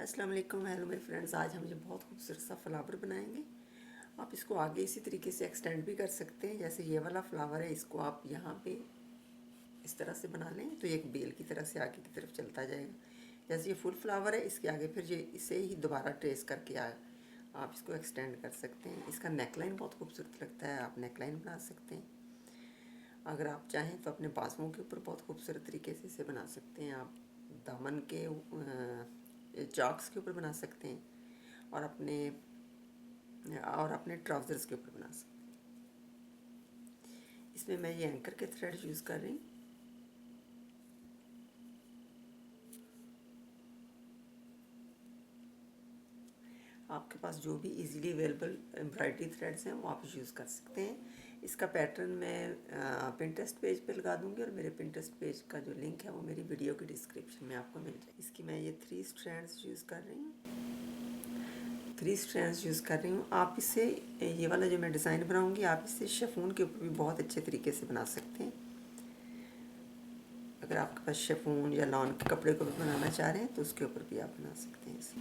अस्सलाम वालेकुम। हेलो मेरे फ्रेंड्स, आज हम ये बहुत खूबसूरत सा फ्लावर बनाएंगे। आप इसको आगे इसी तरीके से एक्सटेंड भी कर सकते हैं। जैसे ये वाला फ्लावर है, इसको आप यहाँ पे इस तरह से बना लें तो ये एक बेल की तरह से आगे की तरफ चलता जाएगा। जैसे ये फुल फ्लावर है, इसके आगे फिर ये इसे ही दोबारा ट्रेस करके आप इसको एक्सटेंड कर सकते हैं। इसका नेकलाइन बहुत खूबसूरत लगता है, आप नेकलाइन बना सकते हैं। अगर आप चाहें तो अपने बाजुओं के ऊपर बहुत खूबसूरत तरीके से इसे बना सकते हैं। आप दामन के चॉक्स के ऊपर बना सकते हैं और अपने ट्राउज़र्स के ऊपर बना सकते हैं। इसमें मैं ये एंकर के थ्रेड यूज़ कर रही हूँ। आपके पास जो भी इजीली अवेलेबल एम्ब्रॉयडरी थ्रेड्स हैं वो आप यूज़ कर सकते हैं। इसका पैटर्न मैं पिंटरेस्ट पेज पे लगा दूंगी और मेरे पिंटरेस्ट पेज का जो लिंक है वो मेरी वीडियो के डिस्क्रिप्शन में आपको मिल जाए। इसकी मैं ये 3 स्ट्रैंड्स यूज़ कर रही हूँ। 3 स्ट्रैंड्स यूज़ कर रही हूँ। आप इससे ये वाला जो मैं डिज़ाइन बनाऊँगी, आप इससे शिफॉन के ऊपर भी बहुत अच्छे तरीके से बना सकते हैं। अगर आपके पास शिफॉन या लॉन के कपड़े को भी बनाना चाह रहे हैं तो उसके ऊपर भी आप बना सकते हैं इसे।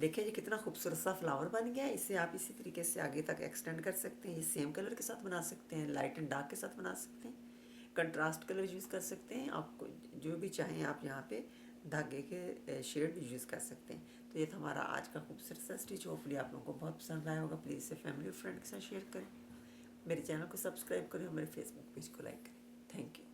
देखिए ये कितना खूबसूरत सा फ्लावर बन गया है। इसे आप इसी तरीके से आगे तक एक्सटेंड कर सकते हैं। ये सेम कलर के साथ बना सकते हैं, लाइट एंड डार्क के साथ बना सकते हैं, कंट्रास्ट कलर यूज़ कर सकते हैं। आपको जो भी चाहें आप यहाँ पे धागे के शेड यूज़ कर सकते हैं। तो ये था हमारा आज का खूबसूरत सा स्टिच। होपफुली आप लोगों को बहुत पसंद आया होगा। प्लीज़ इसे फैमिली और फ्रेंड के साथ शेयर करें, मेरे चैनल को सब्सक्राइब करें और मेरे फेसबुक पेज को लाइक करें। Thank you.